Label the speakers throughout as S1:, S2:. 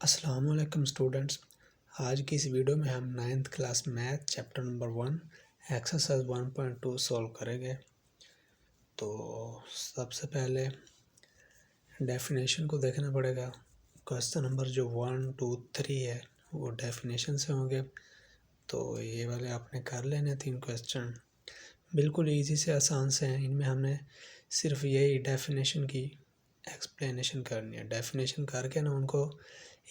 S1: अस्सलाम वालेकुम स्टूडेंट्स। आज की इस वीडियो में हम 9th class math chapter number 1 exercise 1.2 solve करेंगे। तो सबसे पहले डेफिनेशन को देखना पड़ेगा। क्वेश्चन नंबर जो 1, 2, 3 है वो डेफिनेशन से होंगे। तो ये वाले आपने कर लेने 3 क्वेश्चन, बिल्कुल इजी से आसान से हैं। इनमें हमने सिर्फ यही डेफिनेशन की एक्सप्लेनेशन करनी है। डेफिनेशन करके ना उनको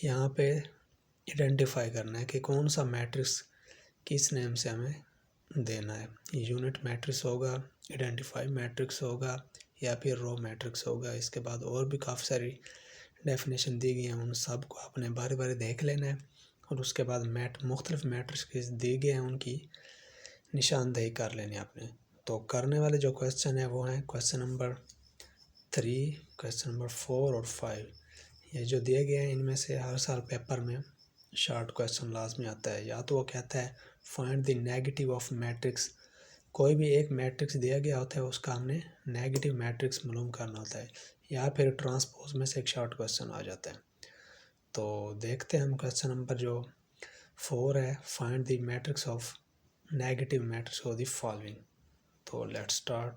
S1: यहाँ पे आइडेंटिफाई करना है कि कौन सा मैट्रिक्स किस नेम से हमें देना है। यूनिट मैट्रिक्स होगा, आइडेंटिफाई मैट्रिक्स होगा या फिर रो मैट्रिक्स होगा। इसके बाद और भी काफ़ी सारी डेफिनेशन दी गई हैं, उन सब को आपने बारी बारी देख लेना है। और उसके बाद मुख्तलिफ मैट्रिक्स दी गए हैं, उनकी निशानदेही कर लेनी है आपने। तो करने वाले जो क्वेश्चन है वो हैं क्वेश्चन नंबर 3, क्वेश्चन नंबर 4 और 5। ये जो दिए गए हैं इनमें से हर साल पेपर में शॉर्ट क्वेश्चन लाजमी आता है। या तो वो कहता है find the negative of matrix. कोई भी एक मैट्रिक्स दिया गया होता है, उसका हमने नेगेटिव मैट्रिक्स मालूम करना होता है। या फिर ट्रांसपोज में से एक शॉर्ट क्वेश्चन आ जाता है। तो देखते हैं हम क्वेश्चन नंबर जो 4 है, find the matrix of negative matrix of the following. तो लेट्स स्टार्ट।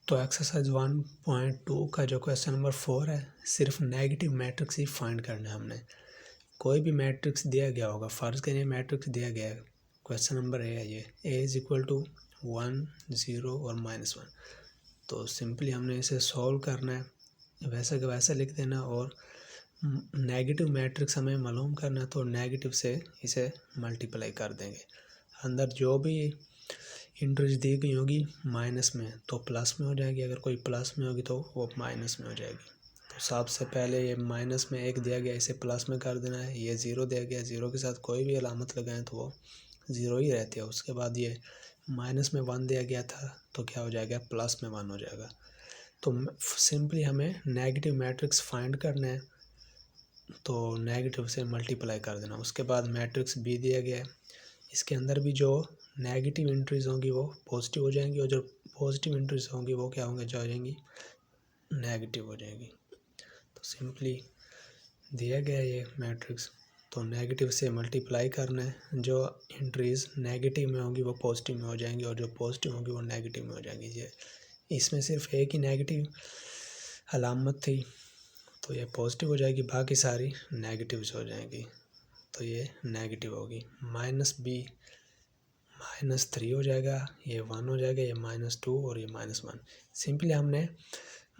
S1: तो एक्सरसाइज 1.2 का जो क्वेश्चन नंबर 4 है, सिर्फ नेगेटिव मैट्रिक्स ही फाइंड करना है हमने। कोई भी मैट्रिक्स दिया गया होगा, फ़र्ज़ करिए मैट्रिक्स दिया गया है, क्वेश्चन नंबर ए है ये, ए इज़ इक्वल टू 1, 0 और -1। तो सिंपली हमने इसे सॉल्व करना है, वैसे का वैसा लिख देना। और नेगेटिव मैट्रिक्स हमें मालूम करना है, तो नेगेटिव से इसे मल्टीप्लाई कर देंगे। अंदर जो भी इंट्रीज दी गई होगी माइनस में तो प्लस में हो जाएगी, अगर कोई प्लस में होगी तो वो माइनस में हो जाएगी। तो सबसे पहले ये माइनस में 1 दिया गया, इसे प्लस में कर देना है। ये 0 दिया गया, 0 के साथ कोई भी अलामत लगाएं तो वो 0 ही रहती है। उसके बाद ये माइनस में 1 दिया गया था, तो क्या हो जाएगा, प्लस में 1 हो जाएगा। तो सिंपली हमें नेगेटिव मैट्रिक्स फाइंड करना है, तो नेगेटिव से मल्टीप्लाई कर देना। उसके बाद मैट्रिक्स बी दिया गया है, इसके अंदर भी जो नेगेटिव एंट्रीज होंगी वो पॉजिटिव हो जाएंगी, और जो पॉजिटिव एंट्रीज होंगी वो क्या होंगे, जो हो जाएंगी नेगेटिव हो जाएगी। तो सिंपली दिया गया ये मैट्रिक्स, तो नेगेटिव से मल्टीप्लाई करना है। जो एंट्रीज नेगेटिव में होंगी वो पॉजिटिव में हो जाएंगी, और जो पॉजिटिव होंगी वो नेगेटिव में हो जाएंगी। ये इसमें सिर्फ एक ही नेगेटिव अलामत थी, तो ये पॉजिटिव हो जाएगी, बाकी सारी नेगेटिव्स हो जाएंगी। तो ये नेगेटिव होगी। -b -3 हो जाएगा, ये 1 हो जाएगा, ये -2 और ये -1। सिंपली हमने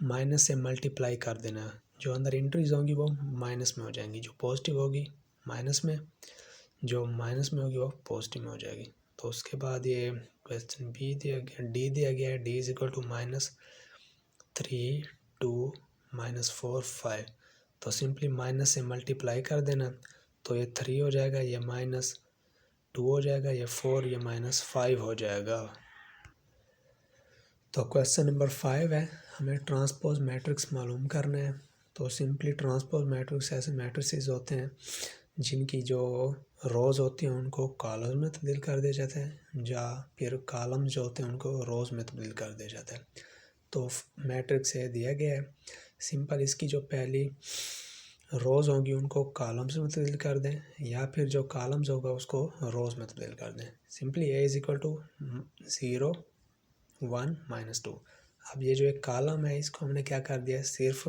S1: माइनस से मल्टीप्लाई कर देना। जो अंदर एंट्रीज होंगी वो माइनस में हो जाएंगी, जो पॉजिटिव होगी माइनस में, जो माइनस में होगी वो पॉजिटिव में हो जाएगी। तो उसके बाद ये क्वेश्चन बी दिया गया, डी दिया गया है, डी इज इक्वल टू -3, 2, -4, 5। तो सिंपली माइनस से मल्टीप्लाई कर देना, तो ये 3 हो जाएगा, ये -2 हो जाएगा, ये 4, ये -5 हो जाएगा। तो क्वेश्चन नंबर 5 है, हमें ट्रांसपोज मैट्रिक्स मालूम करना है। तो सिंपली ट्रांसपोज मैट्रिक्स ऐसे मैट्रिसेस होते हैं जिनकी जो रोज़ होती हैं उनको कॉलम में तब्दील कर दिया जाता है, या फिर कॉलम जो होते हैं उनको रोज़ में तब्दील कर दिया जाता है। तो मैट्रिक्स ये दिया गया है, सिंपल इसकी जो पहली रोज़ होंगी उनको कॉलम्स में तब्दील कर दें, या फिर जो कॉलम्स होगा उसको रोज़ में तब्दील कर दें। Simply A is equal to 0, 1, -2। अब ये जो एक कॉलम है इसको हमने क्या कर दिया है, सिर्फ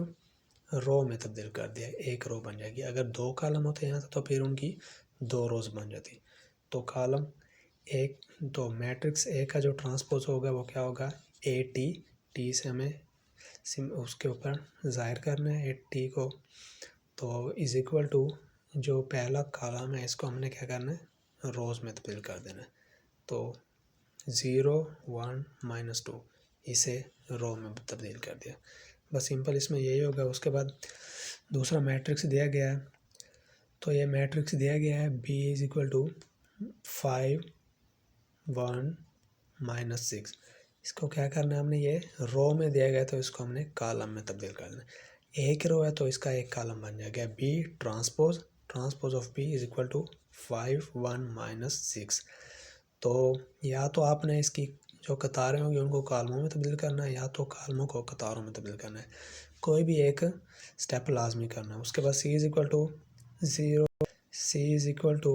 S1: रो में तब्दील कर दिया है, एक रो बन जाएगी। अगर 2 कॉलम होते यहाँ से तो फिर उनकी 2 रोज बन जाती। तो कॉलम एक, तो मैट्रिक्स ए का जो ट्रांसपोज होगा वो क्या होगा, ए टी से हमें उसके ऊपर ज़ाहिर करना है ए टी को। तो इज़ इक्वल टू जो पहला कॉलम है इसको हमने क्या करना है, रोज़ में तब्दील कर देना है। तो 0, 1, -2 इसे रो में तब्दील कर दिया। बस सिंपल इसमें यही होगा। उसके बाद दूसरा मैट्रिक्स दिया गया है, तो ये मैट्रिक्स दिया गया है b इज इक्वल टू 5, 1, -6। इसको क्या करना है हमने, ये रो में दिया गया तो इसको हमने कॉलम में तब्दील कर देना। एक रो है तो इसका एक कॉलम बन जाएगा, b transpose of b is equal to 5, 1, -6। तो या तो आपने इसकी जो कतारें होंगी उनको कॉलमों में तब्दील करना है, या तो कॉलमों को कतारों में तब्दील करना है। कोई भी एक स्टेप लाजमी करना है। उसके बाद c is equal to 0, c is equal to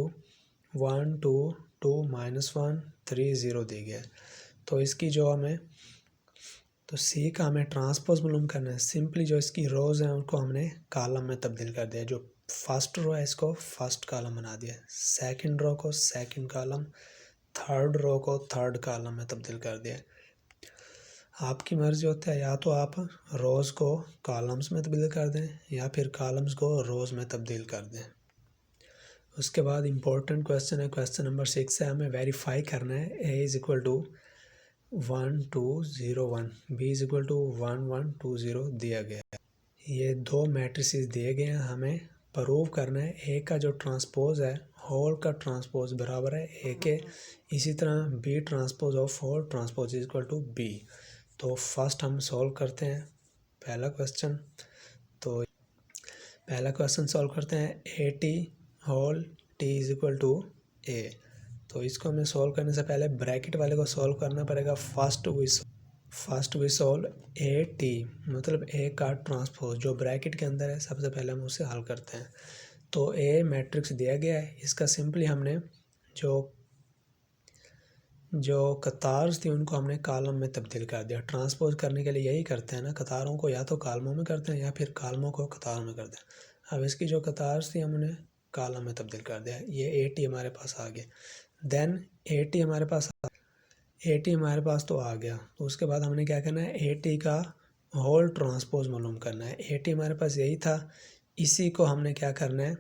S1: 1 2 2 -1 3 0 दी गया है। तो इसकी जो हमें तो C का हमें ट्रांसपोज मालूम करना है। सिंपली जो इसकी रोज़ हैं उनको हमने कॉलम में तब्दील कर दिया। जो फर्स्ट रो है इसको फर्स्ट कॉलम बना दिया, सेकंड रो को सेकंड कॉलम, थर्ड रो को थर्ड कॉलम में तब्दील कर दिया। आपकी मर्ज़ी होता है, या तो आप रोज़ को कॉलम्स में तब्दील कर दें या फिर कॉलम्स को रोज़ में तब्दील कर दें। उसके बाद इम्पोर्टेंट क्वेश्चन है, क्वेश्चन नंबर 6 है, हमें वेरीफाई करना है A is equal to 1 2 0 1, B is equal to 1 1 2 0 दिया गया है। ये दो मैट्रिसेस दिए गए हैं, हमें प्रूव करना है ए का जो ट्रांसपोज है होल का ट्रांसपोज बराबर है ए के, इसी तरह B transpose of whole transpose is equal to B. तो फर्स्ट हम सॉल्व करते हैं पहला क्वेश्चन। तो पहला क्वेश्चन सॉल्व करते हैं A T whole T is equal to A. तो इसको हमें सॉल्व करने से पहले ब्रैकेट वाले को सॉल्व करना पड़ेगा। First we solve A T मतलब ए का ट्रांसपोज जो ब्रैकेट के अंदर है, सबसे पहले हम उसे हल करते हैं। तो ए मैट्रिक्स दिया गया है, इसका सिंपली हमने जो कतार्स थी उनको हमने कॉलम में तब्दील कर दिया। ट्रांसपोज करने के लिए यही करते हैं ना, कतारों को या तो कॉलमों में करते हैं या फिर कॉलमों को कतारों में करते हैं। अब इसकी जो कतार्स थी हमने कॉलम में तब्दील कर दिया। ये ए टी हमारे पास आ गया। देन ए टी हमारे पास तो आ गया। तो उसके बाद हमने क्या करना है, ए टी का होल ट्रांसपोज मालूम करना है। ए टी हमारे पास यही था, इसी को हमने क्या करना है,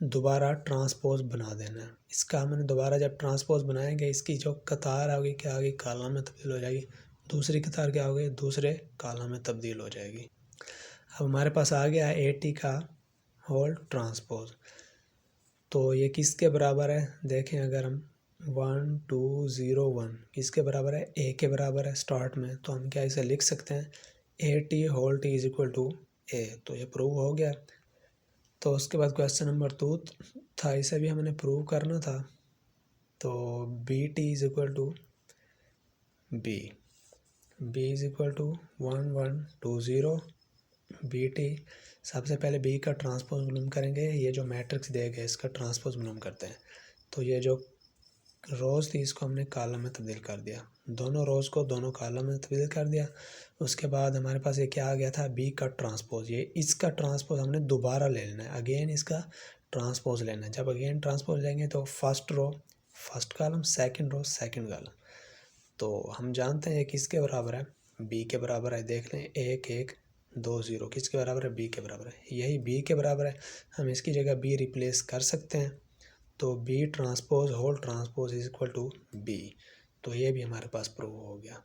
S1: दोबारा ट्रांसपोज बना देना है। इसका हमने दोबारा जब ट्रांसपोज बनाएंगे, इसकी जो कतार होगी क्या होगी, कॉलम में तब्दील हो जाएगी। दूसरी कतार क्या होगी, दूसरे कॉलम में तब्दील हो जाएगी। अब हमारे पास आ गया ए टी का होल ट्रांसपोज। तो ये किसके बराबर है, देखें अगर हम 1 2 0 1 किसके बराबर है, ए के बराबर है स्टार्ट में। तो हम क्या इसे लिख सकते हैं, A T whole T is equal to A. तो ये प्रूव हो गया। तो उसके बाद क्वेश्चन नंबर 2 था, इसे भी हमने प्रूव करना था। तो B T is equal to B is equal to 1 1 2 0 B T. सबसे पहले बी का ट्रांसपोज मालूम करेंगे। ये जो मैट्रिक्स दिए गए इसका ट्रांसपोज मालूम करते हैं। तो ये जो रोज़ थी इसको हमने कॉलम में तब्दील कर दिया, दोनों रोज़ को दोनों कॉलम में तब्दील कर दिया। उसके बाद हमारे पास ये क्या आ गया था, बी का ट्रांसपोज। ये इसका ट्रांसपोज हमने दोबारा ले लेना है, अगेन इसका ट्रांसपोज लेना है। जब अगेन ट्रांसपोज लेंगे तो first row first column, second row second column. तो हम जानते हैं ये किसके बराबर है, बी के बराबर है। देख लें 1 1 2 0 किसके बराबर है, बी के बराबर है। यही बी के बराबर है, हम इसकी जगह बी रिप्लेस कर सकते हैं। तो B transpose whole transpose is equal to B. तो ये भी हमारे पास प्रूव हो गया।